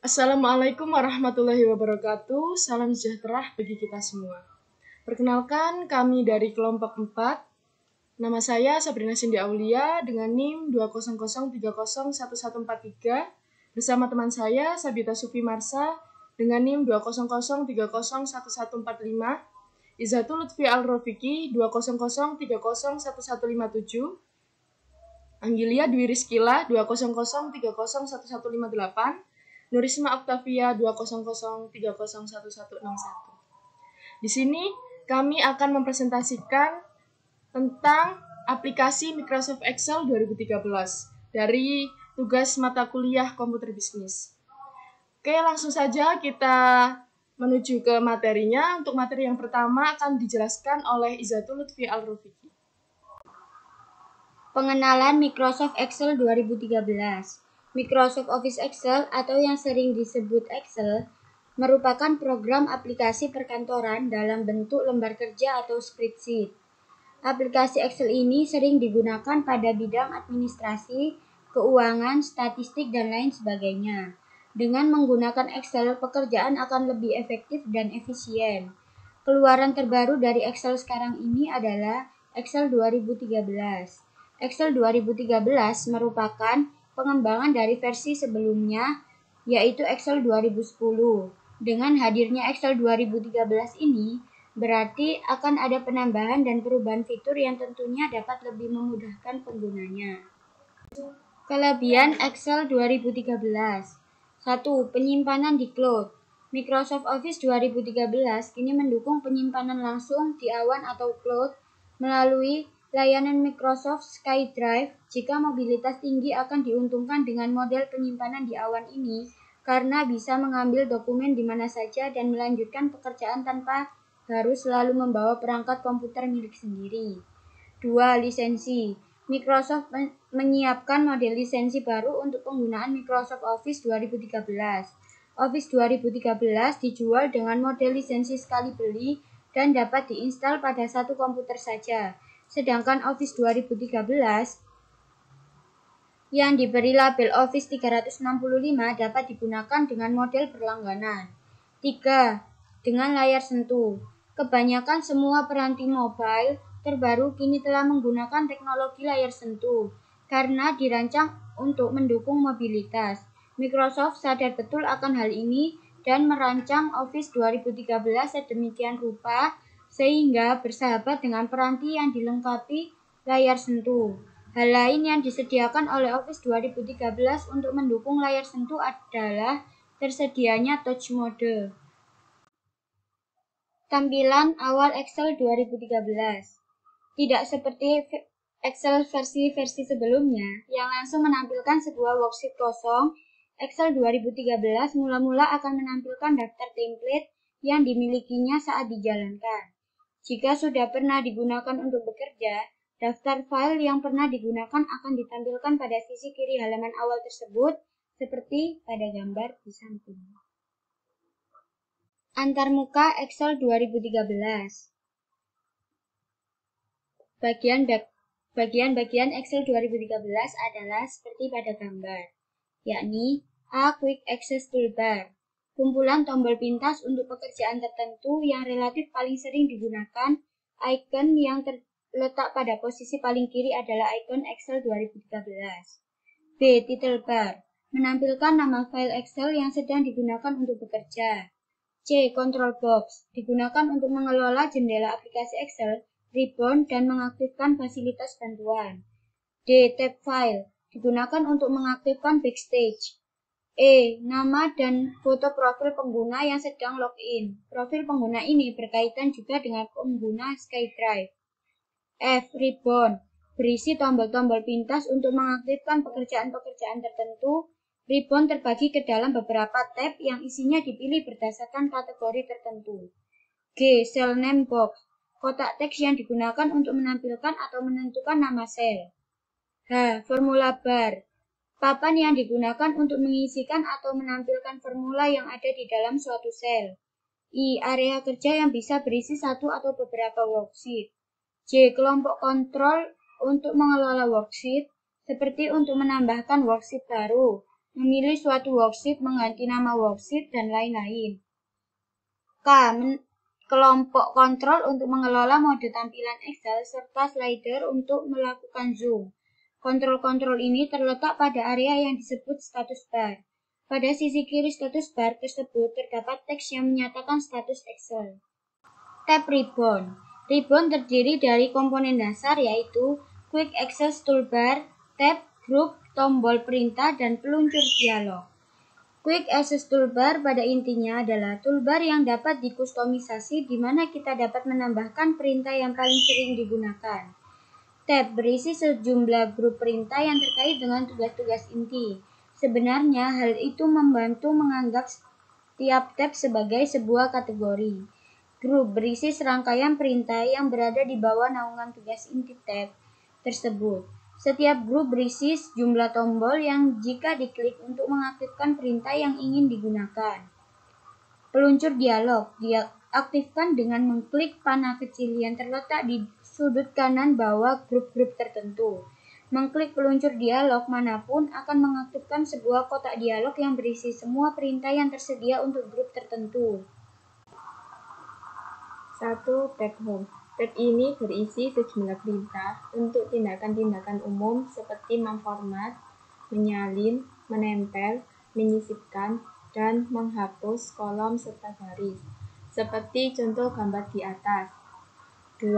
Assalamualaikum warahmatullahi wabarakatuh. Salam sejahtera bagi kita semua. Perkenalkan, kami dari kelompok 4. Nama saya Sabrina Cindy Aulia dengan NIM 200301143 bersama teman saya Sabita Sufi Marsa dengan NIM 200301145, Izatul Lutfi Al-Rofiki 200301157, Anggilia Dwi Rizkila 200301158, Nurisma Octavia 200301161. Di sini kami akan mempresentasikan tentang aplikasi Microsoft Excel 2013 dari tugas mata kuliah komputer bisnis. Oke, langsung saja kita menuju ke materinya. Untuk materi yang pertama akan dijelaskan oleh Izatul Lutfi Al-Rofiki. Pengenalan Microsoft Excel 2013. Microsoft Office Excel atau yang sering disebut Excel merupakan program aplikasi perkantoran dalam bentuk lembar kerja atau spreadsheet. Aplikasi Excel ini sering digunakan pada bidang administrasi, keuangan, statistik, dan lain sebagainya. Dengan menggunakan Excel, pekerjaan akan lebih efektif dan efisien. Keluaran terbaru dari Excel sekarang ini adalah Excel 2013. Excel 2013 merupakan pengembangan dari versi sebelumnya, yaitu Excel 2010. Dengan hadirnya Excel 2013 ini, berarti akan ada penambahan dan perubahan fitur yang tentunya dapat lebih memudahkan penggunanya. Kelebihan Excel 2013. 1. Penyimpanan di cloud. Microsoft Office 2013 kini mendukung penyimpanan langsung di awan atau cloud melalui layanan Microsoft SkyDrive. Jika mobilitas tinggi akan diuntungkan dengan model penyimpanan di awan ini karena bisa mengambil dokumen di mana saja dan melanjutkan pekerjaan tanpa harus selalu membawa perangkat komputer milik sendiri. 2. Lisensi. Microsoft menyiapkan model lisensi baru untuk penggunaan Microsoft Office 2013. Office 2013 dijual dengan model lisensi sekali beli dan dapat diinstal pada satu komputer saja. Sedangkan Office 2013 yang diberi label Office 365 dapat digunakan dengan model berlangganan. 3. Dengan layar sentuh. Kebanyakan semua peranti mobile terbaru kini telah menggunakan teknologi layar sentuh karena dirancang untuk mendukung mobilitas. Microsoft sadar betul akan hal ini dan merancang Office 2013 sedemikian rupa sehingga bersahabat dengan peranti yang dilengkapi layar sentuh. Hal lain yang disediakan oleh Office 2013 untuk mendukung layar sentuh adalah tersedianya touch mode. Tampilan awal Excel 2013. Tidak seperti Excel versi sebelumnya yang langsung menampilkan sebuah worksheet kosong, Excel 2013 mula-mula akan menampilkan daftar template yang dimilikinya saat dijalankan. Jika sudah pernah digunakan untuk bekerja, daftar file yang pernah digunakan akan ditampilkan pada sisi kiri halaman awal tersebut, seperti pada gambar di samping. Antarmuka Excel 2013. Bagian-bagian Excel 2013 adalah seperti pada gambar, yakni A. Quick Access Toolbar, kumpulan tombol pintas untuk pekerjaan tertentu yang relatif paling sering digunakan. Icon yang terletak pada posisi paling kiri adalah icon Excel 2013. B. Title bar, menampilkan nama file Excel yang sedang digunakan untuk bekerja. C. Control box, digunakan untuk mengelola jendela aplikasi Excel, ribbon, dan mengaktifkan fasilitas bantuan. D. Tab file, digunakan untuk mengaktifkan backstage. E. Nama dan foto profil pengguna yang sedang login. Profil pengguna ini berkaitan juga dengan pengguna SkyDrive. F. Ribbon, berisi tombol-tombol pintas untuk mengaktifkan pekerjaan-pekerjaan tertentu. Ribbon terbagi ke dalam beberapa tab yang isinya dipilih berdasarkan kategori tertentu. G. Cell name box, kotak teks yang digunakan untuk menampilkan atau menentukan nama sel. H. Formula bar, papan yang digunakan untuk mengisikan atau menampilkan formula yang ada di dalam suatu sel. I. Area kerja yang bisa berisi satu atau beberapa worksheet. J. Kelompok kontrol untuk mengelola worksheet, seperti untuk menambahkan worksheet baru, memilih suatu worksheet mengganti nama worksheet, dan lain-lain. K. Kelompok kontrol untuk mengelola mode tampilan Excel serta slider untuk melakukan zoom. Kontrol-kontrol ini terletak pada area yang disebut status bar. Pada sisi kiri status bar tersebut terdapat teks yang menyatakan status Excel. Tab Ribbon. Ribbon terdiri dari komponen dasar yaitu Quick Access Toolbar, tab, grup, tombol perintah, dan peluncur dialog. Quick Access Toolbar pada intinya adalah toolbar yang dapat dikustomisasi di mana kita dapat menambahkan perintah yang paling sering digunakan. Tab berisi sejumlah grup perintah yang terkait dengan tugas-tugas inti. Sebenarnya hal itu membantu menganggap setiap tab sebagai sebuah kategori. Grup berisi serangkaian perintah yang berada di bawah naungan tugas inti tab tersebut. Setiap grup berisi sejumlah tombol yang jika diklik untuk mengaktifkan perintah yang ingin digunakan. Peluncur dialog diaktifkan dengan mengklik panah kecil yang terletak di sudut kanan bawah grup-grup tertentu. Mengklik peluncur dialog manapun akan mengaktifkan sebuah kotak dialog yang berisi semua perintah yang tersedia untuk grup tertentu. 1. Tab Home. Tab ini berisi sejumlah perintah untuk tindakan-tindakan umum seperti memformat, menyalin, menempel, menyisipkan, dan menghapus kolom serta baris, seperti contoh gambar di atas. 2.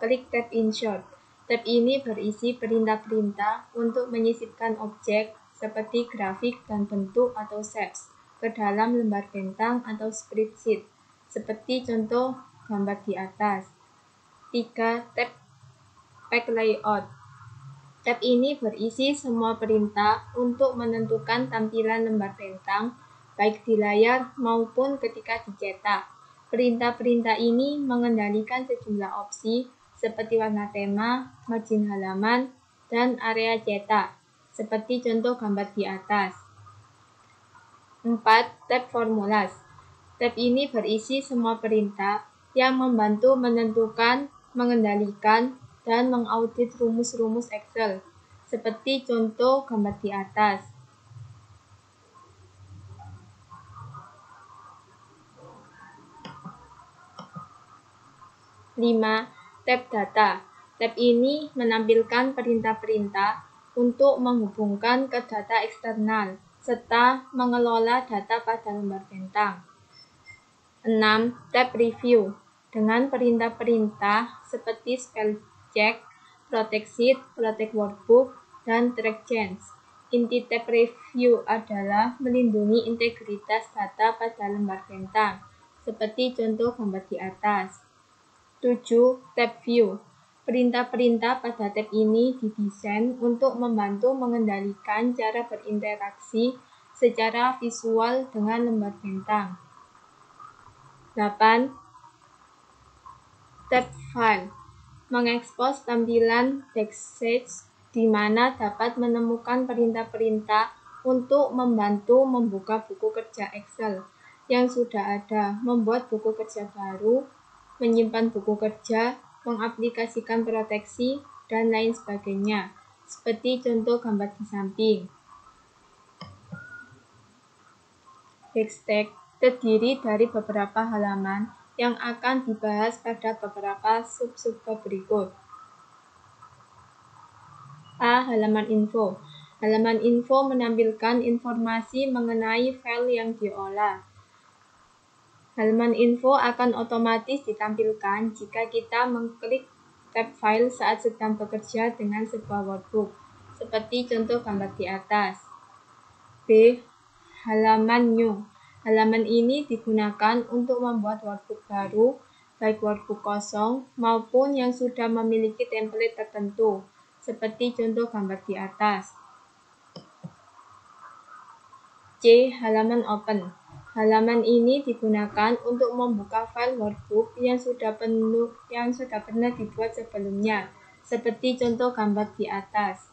Klik tab Insert. Tab ini berisi perintah-perintah untuk menyisipkan objek seperti grafik dan bentuk atau shapes ke dalam lembar bentang atau spreadsheet, seperti contoh gambar di atas. 3. Tab Pack Layout. Tab ini berisi semua perintah untuk menentukan tampilan lembar bentang, baik di layar maupun ketika dicetak. Perintah-perintah ini mengendalikan sejumlah opsi seperti warna tema, margin halaman, dan area cetak, seperti contoh gambar di atas. 4. Tab Formulas. Tab ini berisi semua perintah yang membantu menentukan, mengendalikan, dan mengaudit rumus-rumus Excel, seperti contoh gambar di atas. 5. Tab Data. Tab ini menampilkan perintah-perintah untuk menghubungkan ke data eksternal, serta mengelola data pada lembar bentang. 6. Tab Review. Dengan perintah-perintah seperti spell check, protect sheet, protect workbook, dan track change. Inti tab review adalah melindungi integritas data pada lembar bentang, seperti contoh gambar di atas. 7. Tab View. Perintah-perintah pada tab ini didesain untuk membantu mengendalikan cara berinteraksi secara visual dengan lembar bentang. 8. Tab File. Mengekspos tampilan backstage di mana dapat menemukan perintah-perintah untuk membantu membuka buku kerja Excel yang sudah ada, membuat buku kerja baru, menyimpan buku kerja, mengaplikasikan proteksi, dan lain sebagainya, seperti contoh gambar di samping. Backstage terdiri dari beberapa halaman yang akan dibahas pada beberapa sub-sub berikut. A. Halaman info. Halaman info menampilkan informasi mengenai file yang diolah. Halaman info akan otomatis ditampilkan jika kita mengklik tab file saat sedang bekerja dengan sebuah workbook, seperti contoh gambar di atas. B. Halaman new. Halaman ini digunakan untuk membuat workbook baru, baik workbook kosong maupun yang sudah memiliki template tertentu, seperti contoh gambar di atas. C. Halaman open. Halaman ini digunakan untuk membuka file workbook yang sudah pernah dibuat sebelumnya, seperti contoh gambar di atas.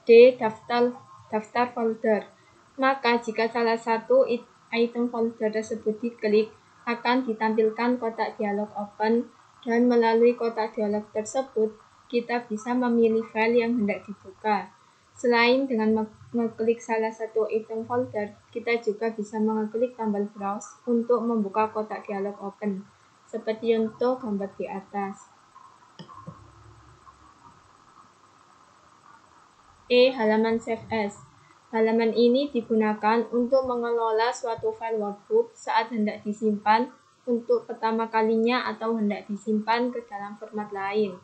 D. Daftar folder. Maka jika salah satu item folder tersebut diklik, akan ditampilkan kotak dialog open, dan melalui kotak dialog tersebut, kita bisa memilih file yang hendak dibuka. Selain dengan mengeklik salah satu item folder, kita juga bisa mengeklik tombol browse untuk membuka kotak dialog open, seperti untuk gambar di atas. Halaman Save As. Halaman ini digunakan untuk mengelola suatu file workbook saat hendak disimpan untuk pertama kalinya atau hendak disimpan ke dalam format lain.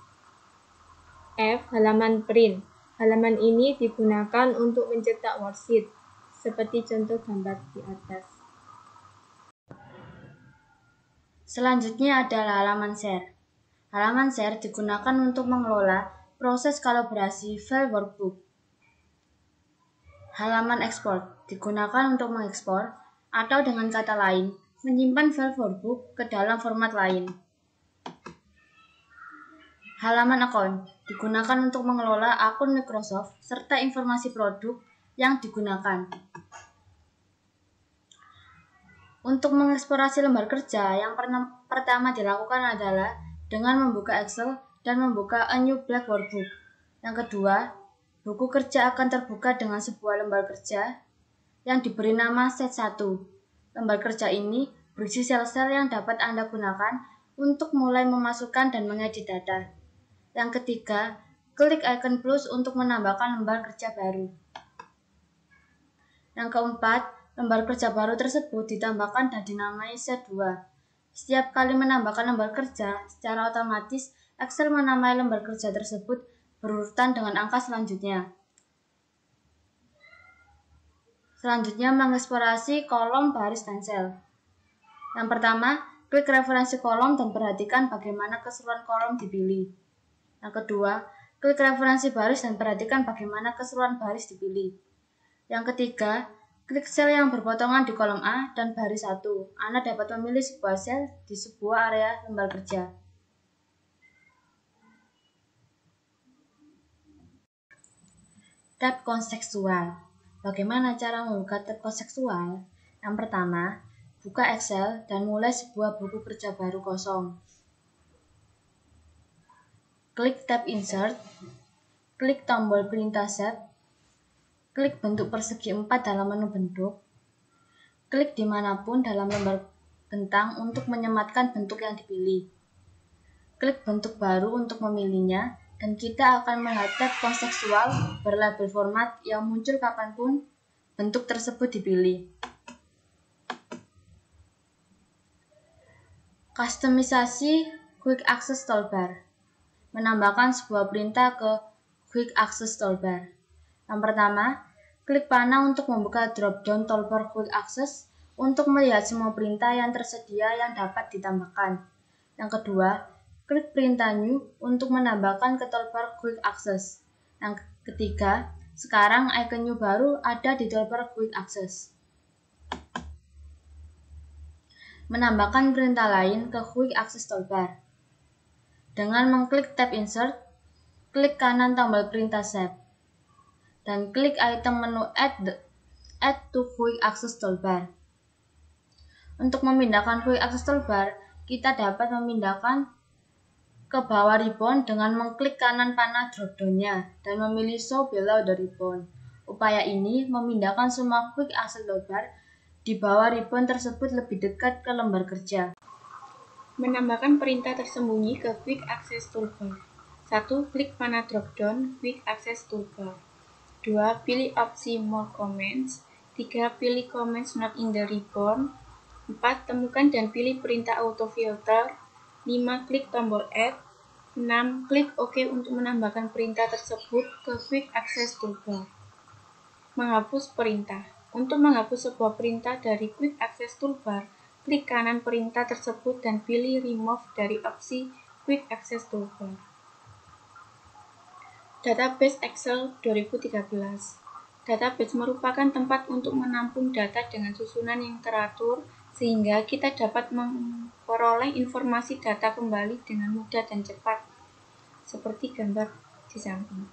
Halaman Print. Halaman ini digunakan untuk mencetak worksheet, seperti contoh gambar di atas. Selanjutnya adalah halaman Share. Halaman Share digunakan untuk mengelola proses kolaborasi file workbook. Halaman Export digunakan untuk mengekspor atau dengan kata lain, menyimpan file workbook ke dalam format lain. Halaman Account digunakan untuk mengelola akun Microsoft serta informasi produk yang digunakan. Untuk mengeksplorasi lembar kerja, yang pertama dilakukan adalah dengan membuka Excel dan membuka a new blank workbook. Yang kedua, buku kerja akan terbuka dengan sebuah lembar kerja yang diberi nama Set 1. Lembar kerja ini berisi sel-sel yang dapat Anda gunakan untuk mulai memasukkan dan mengedit data. Yang ketiga, klik icon plus untuk menambahkan lembar kerja baru. Yang keempat, lembar kerja baru tersebut ditambahkan dan dinamai Set 2. Setiap kali menambahkan lembar kerja, secara otomatis Excel menamai lembar kerja tersebut berurutan dengan angka selanjutnya. Selanjutnya, mengeksplorasi kolom, baris, dan sel. Yang pertama, klik referensi kolom dan perhatikan bagaimana keseluruhan kolom dipilih. Yang kedua, klik referensi baris dan perhatikan bagaimana keseluruhan baris dipilih. Yang ketiga, klik sel yang berpotongan di kolom A dan baris 1. Anda dapat memilih sebuah sel di sebuah area lembar kerja. Tab kontekstual. Bagaimana cara membuka tab kontekstual? Yang pertama, buka Excel dan mulai sebuah buku kerja baru kosong. Klik tab Insert, klik tombol perintah Set, klik bentuk persegi 4 dalam menu bentuk, klik dimanapun dalam lembar bentang untuk menyematkan bentuk yang dipilih. Klik bentuk baru untuk memilihnya, dan kita akan melihat tab kontekstual berlabel format yang muncul kapanpun bentuk tersebut dipilih. Kustomisasi Quick Access Toolbar. Menambahkan sebuah perintah ke Quick Access Toolbar. Yang pertama, klik panah untuk membuka drop-down toolbar Quick Access untuk melihat semua perintah yang tersedia yang dapat ditambahkan. Yang kedua, klik perintah New untuk menambahkan ke toolbar Quick Access. Yang ketiga, sekarang icon New baru ada di toolbar Quick Access. Menambahkan perintah lain ke Quick Access Toolbar. Dengan mengklik tab Insert, klik kanan tombol perintah Save, dan klik item menu Add to Quick Access Toolbar. Untuk memindahkan Quick Access Toolbar, kita dapat memindahkan ke bawah ribbon dengan mengklik kanan panah drop-down-nya dan memilih Show Below the Ribbon. Upaya ini memindahkan semua Quick Access Toolbar di bawah ribbon tersebut lebih dekat ke lembar kerja. Menambahkan perintah tersembunyi ke Quick Access Toolbar. 1. Klik panah drop-down Quick Access Toolbar. 2. Pilih opsi More Comments. 3. Pilih Comments Not in the Ribbon. 4. Temukan dan pilih perintah Auto Filter. 5. Klik tombol Add. 6. Klik OK untuk menambahkan perintah tersebut ke Quick Access Toolbar. Menghapus perintah. Untuk menghapus sebuah perintah dari Quick Access Toolbar, klik kanan perintah tersebut dan pilih Remove dari opsi Quick Access Toolbar. Database Excel 2013. Database merupakan tempat untuk menampung data dengan susunan yang teratur, sehingga kita dapat memperoleh informasi data kembali dengan mudah dan cepat, seperti gambar di samping.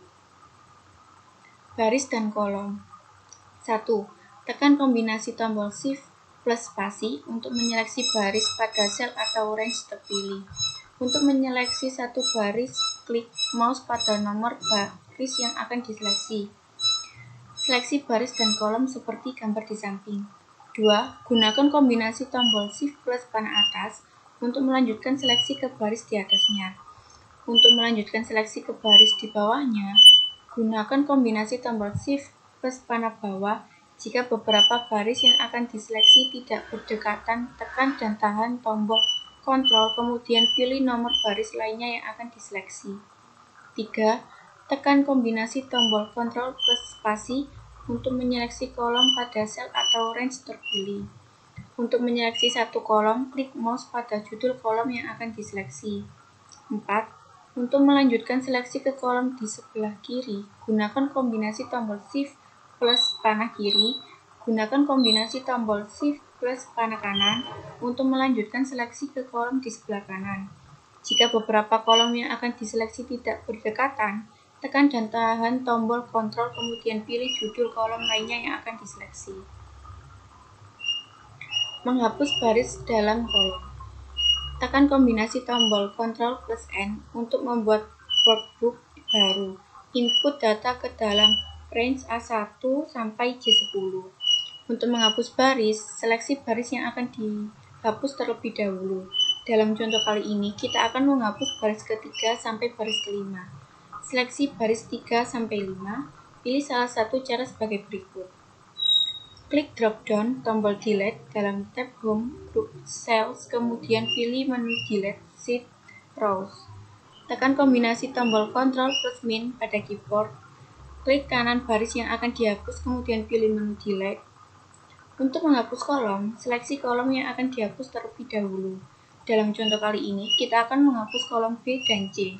Baris dan kolom. 1. Tekan kombinasi tombol Shift plus spasi untuk menyeleksi baris pada sel atau range terpilih. Untuk menyeleksi satu baris, klik mouse pada nomor baris yang akan diseleksi. Seleksi baris dan kolom seperti gambar di samping. 2. Gunakan kombinasi tombol Shift plus panah atas untuk melanjutkan seleksi ke baris di atasnya. Untuk melanjutkan seleksi ke baris di bawahnya, gunakan kombinasi tombol Shift plus panah bawah. Jika beberapa baris yang akan diseleksi tidak berdekatan, tekan dan tahan tombol Ctrl, kemudian pilih nomor baris lainnya yang akan diseleksi. 3. Tekan kombinasi tombol Ctrl plus spasi untuk menyeleksi kolom pada sel atau range terpilih. Untuk menyeleksi satu kolom, klik mouse pada judul kolom yang akan diseleksi. 4. Untuk melanjutkan seleksi ke kolom di sebelah kiri, gunakan kombinasi tombol Shift plus panah kiri. Gunakan kombinasi tombol Shift plus panah kanan untuk melanjutkan seleksi ke kolom di sebelah kanan. Jika beberapa kolom yang akan diseleksi tidak berdekatan, tekan dan tahan tombol Ctrl, kemudian pilih judul kolom lainnya yang akan diseleksi. Menghapus baris dalam kolom. Tekan kombinasi tombol Ctrl plus N untuk membuat workbook baru. Input data ke dalam range A1 sampai J10. Untuk menghapus baris, seleksi baris yang akan dihapus terlebih dahulu. Dalam contoh kali ini, kita akan menghapus baris ketiga sampai baris kelima. Seleksi baris 3 sampai 5, pilih salah satu cara sebagai berikut. Klik drop-down tombol Delete dalam tab Home, Group, Cells, kemudian pilih menu Delete, Sheet, Rows. Tekan kombinasi tombol Ctrl plus Min pada keyboard. Klik kanan baris yang akan dihapus, kemudian pilih menu Delete. Untuk menghapus kolom, seleksi kolom yang akan dihapus terlebih dahulu. Dalam contoh kali ini, kita akan menghapus kolom B dan C.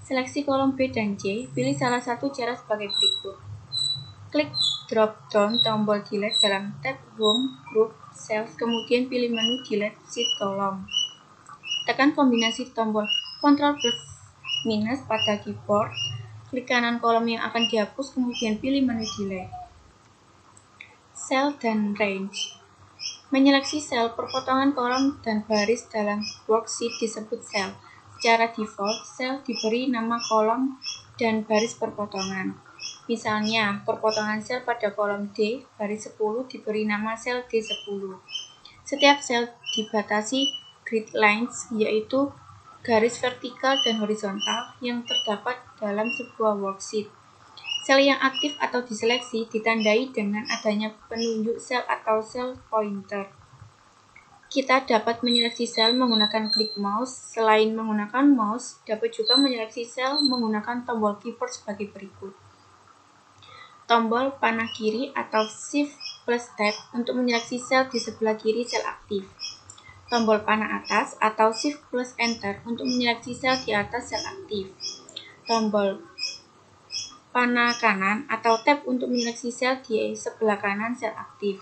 Seleksi kolom B dan C, pilih salah satu cara sebagai berikut. Klik drop-down tombol Delete dalam tab Home, Group, Cells, kemudian pilih menu Delete Sheet Column. Tekan kombinasi tombol Ctrl plus minus pada keyboard. Klik kanan kolom yang akan dihapus, kemudian pilih menu Delete. Sel dan Range. Menyeleksi sel, perpotongan kolom dan baris dalam worksheet disebut sel. Secara default, sel diberi nama kolom dan baris perpotongan. Misalnya, perpotongan sel pada kolom D, baris 10 diberi nama sel D10. Setiap sel dibatasi grid lines, yaitu garis vertikal dan horizontal yang terdapat dalam sebuah worksheet. Sel yang aktif atau diseleksi ditandai dengan adanya penunjuk sel atau sel pointer. Kita dapat menyeleksi sel menggunakan klik mouse. Selain menggunakan mouse, dapat juga menyeleksi sel menggunakan tombol keyboard sebagai berikut. Tombol panah kiri atau Shift plus Tab untuk menyeleksi sel di sebelah kiri sel aktif. Tombol panah atas atau Shift plus Enter untuk menyeleksi sel di atas sel aktif. Tombol panah kanan atau Tab untuk menyeleksi sel di sebelah kanan sel aktif.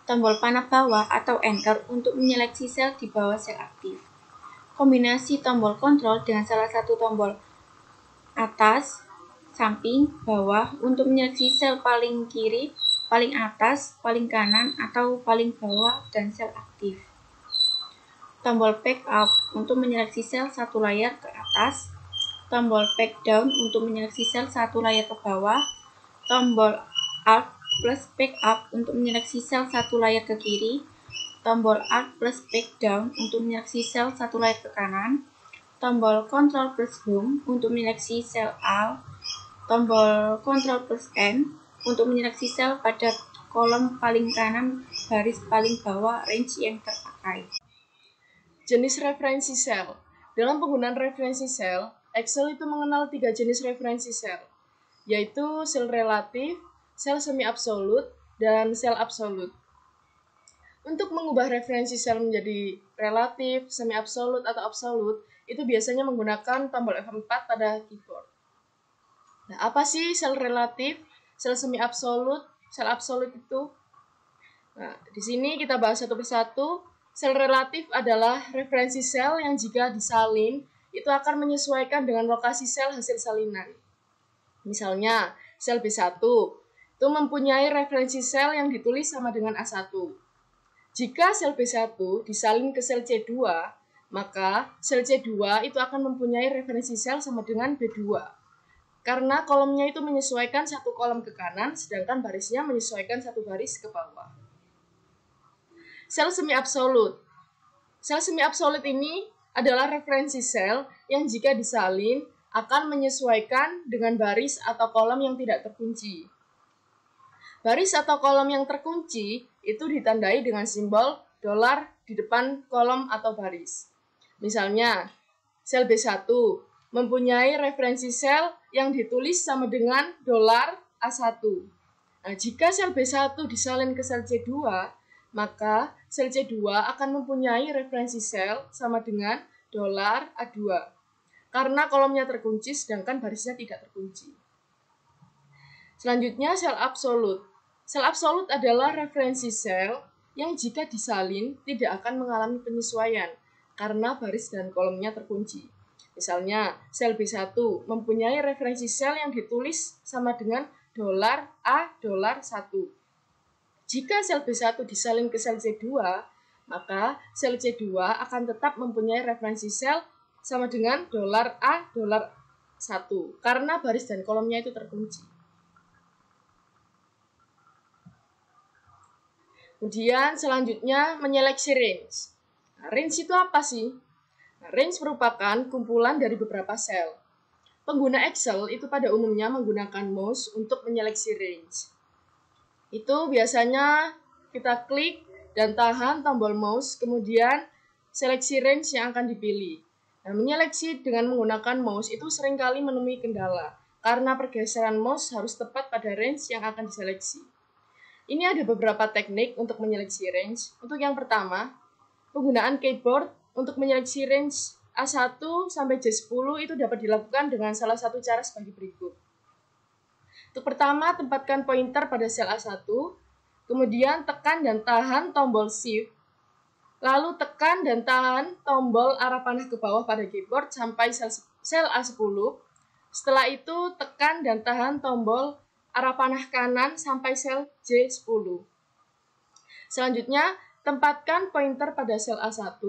Tombol panah bawah atau Enter untuk menyeleksi sel di bawah sel aktif. Kombinasi tombol Ctrl dengan salah satu tombol atas, samping, bawah untuk menyeleksi sel paling kiri, paling atas, paling kanan, atau paling bawah dan sel aktif. Tombol Back Up untuk menyeleksi sel satu layar ke atas. Tombol Back Down untuk menyeleksi sel satu layar ke bawah. Tombol Alt plus Back Up untuk menyeleksi sel satu layar ke kiri. Tombol Alt plus Back Down untuk menyeleksi sel satu layar ke kanan. Tombol Ctrl plus Home untuk menyeleksi sel Alt. Tombol Ctrl plus N untuk menyeleksi sel pada kolom paling kanan baris paling bawah range yang terpakai. Jenis referensi sel. Dalam penggunaan referensi sel, Excel itu mengenal 3 jenis referensi sel, yaitu sel relatif, sel semi-absolut, dan sel absolut. Untuk mengubah referensi sel menjadi relatif, semi-absolut, atau absolut, itu biasanya menggunakan tombol F4 pada keyboard. Nah, apa sih sel relatif, sel semi-absolut, sel absolut itu? Nah, di sini kita bahas satu persatu. Sel relatif adalah referensi sel yang jika disalin, itu akan menyesuaikan dengan lokasi sel hasil salinan. Misalnya, sel B1 itu mempunyai referensi sel yang ditulis sama dengan A1. Jika sel B1 disalin ke sel C2, maka sel C2 itu akan mempunyai referensi sel sama dengan B2. karena kolomnya itu menyesuaikan satu kolom ke kanan, sedangkan barisnya menyesuaikan satu baris ke bawah. Sel semi absolut. Sel semi absolut ini adalah referensi sel yang jika disalin akan menyesuaikan dengan baris atau kolom yang tidak terkunci. Baris atau kolom yang terkunci itu ditandai dengan simbol dolar di depan kolom atau baris. Misalnya, sel B1 mempunyai referensi sel yang ditulis sama dengan dolar A1. Nah, jika sel B1 disalin ke sel C2, maka sel C2 akan mempunyai referensi sel sama dengan dolar A2. Karena kolomnya terkunci sedangkan barisnya tidak terkunci. Selanjutnya sel absolut. Sel absolut adalah referensi sel yang jika disalin tidak akan mengalami penyesuaian karena baris dan kolomnya terkunci. Misalnya, sel B1 mempunyai referensi sel yang ditulis sama dengan dolar A dolar 1. Jika sel B1 disalin ke sel C2, maka sel C2 akan tetap mempunyai referensi sel sama dengan dolar A dolar 1 karena baris dan kolomnya itu terkunci. Kemudian selanjutnya menyeleksi range. Nah, range itu apa sih? Range merupakan kumpulan dari beberapa sel. Pengguna Excel itu pada umumnya menggunakan mouse untuk menyeleksi range. Itu biasanya kita klik dan tahan tombol mouse, kemudian seleksi range yang akan dipilih. Nah, menyeleksi dengan menggunakan mouse itu seringkali menemui kendala, karena pergeseran mouse harus tepat pada range yang akan diseleksi. Ini ada beberapa teknik untuk menyeleksi range. Untuk yang pertama, penggunaan keyboard untuk menyeleksi range A1 sampai J10 itu dapat dilakukan dengan salah satu cara sebagai berikut. Untuk pertama, tempatkan pointer pada sel A1, kemudian tekan dan tahan tombol Shift, lalu tekan dan tahan tombol arah panah ke bawah pada keyboard sampai sel A10. Setelah itu, tekan dan tahan tombol arah panah kanan sampai sel J10. Selanjutnya, tempatkan pointer pada sel A1,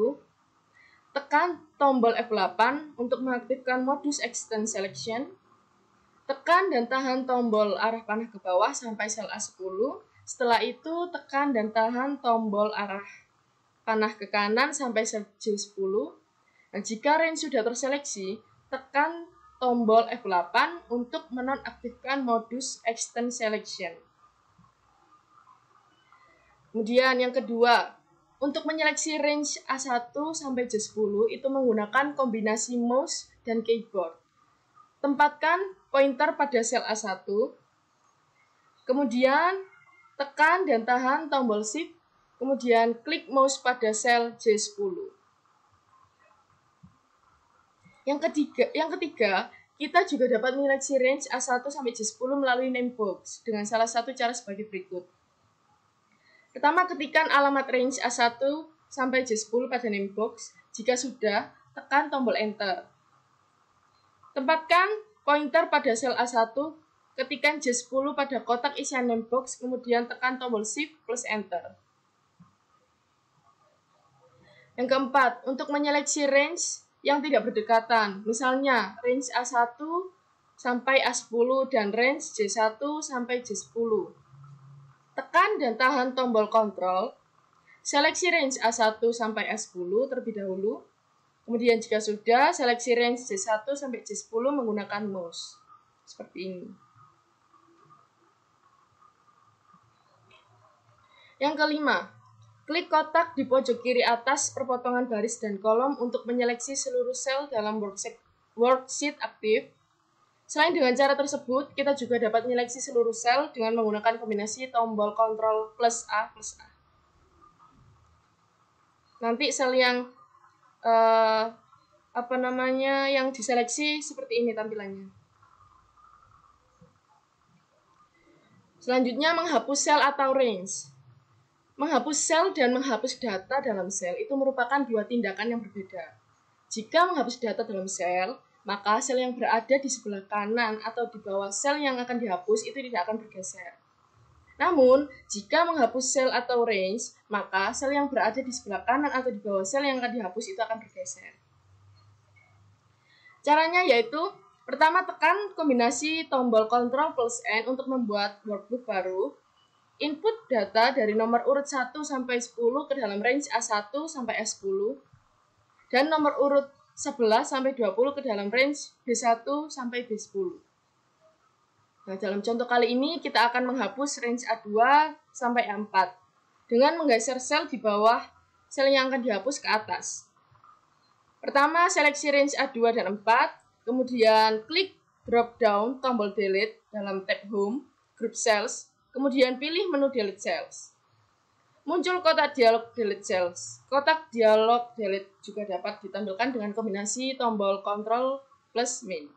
tekan tombol F8 untuk mengaktifkan modus Extend Selection. Tekan dan tahan tombol arah panah ke bawah sampai sel A10. Setelah itu, tekan dan tahan tombol arah panah ke kanan sampai sel J10. Nah, jika range sudah terseleksi, tekan tombol F8 untuk menonaktifkan modus Extend Selection. Kemudian yang kedua, untuk menyeleksi range A1 sampai J10 itu menggunakan kombinasi mouse dan keyboard. Tempatkan pointer pada sel A1, kemudian tekan dan tahan tombol Shift, kemudian klik mouse pada sel J10. Yang ketiga, kita juga dapat menyeleksi range A1 sampai J10 melalui namebox dengan salah satu cara sebagai berikut. Pertama, ketikkan alamat range A1 sampai J10 pada namebox. Jika sudah, tekan tombol Enter. Tempatkan pointer pada sel A1, ketikkan J10 pada kotak isian namebox, kemudian tekan tombol Shift plus Enter. Yang keempat, untuk menyeleksi range yang tidak berdekatan, misalnya range A1 sampai A10 dan range J1 sampai J10. Tekan dan tahan tombol Ctrl, seleksi range A1 sampai A10 terlebih dahulu, kemudian jika sudah, seleksi range J1 sampai J10 menggunakan mouse, seperti ini. Yang kelima, klik kotak di pojok kiri atas perpotongan baris dan kolom untuk menyeleksi seluruh sel dalam worksheet aktif. Selain dengan cara tersebut, kita juga dapat menyeleksi seluruh sel dengan menggunakan kombinasi tombol Ctrl plus A plus A. Nanti sel yang yang diseleksi seperti ini tampilannya. Selanjutnya, menghapus sel atau range. Menghapus sel dan menghapus data dalam sel itu merupakan dua tindakan yang berbeda. Jika menghapus data dalam sel, maka sel yang berada di sebelah kanan atau di bawah sel yang akan dihapus itu tidak akan bergeser. Namun, jika menghapus sel atau range, maka sel yang berada di sebelah kanan atau di bawah sel yang akan dihapus itu akan bergeser. Caranya yaitu Pertama, tekan kombinasi tombol Ctrl plus N untuk membuat workbook baru. Input data dari nomor urut 1 sampai 10 ke dalam range A1 sampai S10. Dan nomor urut 11 sampai 20 ke dalam range B1 sampai B10. Nah, dalam contoh kali ini kita akan menghapus range A2 sampai A4 dengan menggeser sel di bawah sel yang akan dihapus ke atas. Pertama, seleksi range A2 dan 4. Kemudian klik drop down tombol delete dalam tab home, group cells, kemudian pilih menu delete cells. Muncul kotak dialog delete cells. Kotak dialog delete juga dapat ditampilkan dengan kombinasi tombol Ctrl plus Min.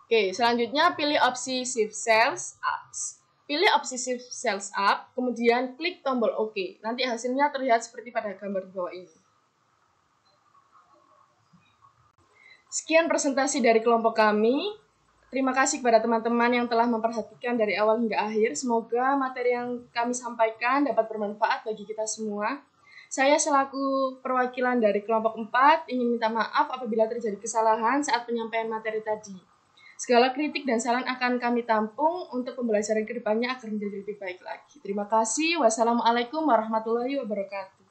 Oke, selanjutnya pilih opsi Shift Cells Up. Pilih opsi Shift Cells Up, kemudian klik tombol OK. Nanti hasilnya terlihat seperti pada gambar di bawah ini. Sekian presentasi dari kelompok kami. Terima kasih kepada teman-teman yang telah memperhatikan dari awal hingga akhir. Semoga materi yang kami sampaikan dapat bermanfaat bagi kita semua. Saya selaku perwakilan dari kelompok 4 ingin minta maaf apabila terjadi kesalahan saat penyampaian materi tadi. Segala kritik dan saran akan kami tampung untuk pembelajaran kedepannya agar menjadi lebih baik lagi. Terima kasih. Wassalamualaikum warahmatullahi wabarakatuh.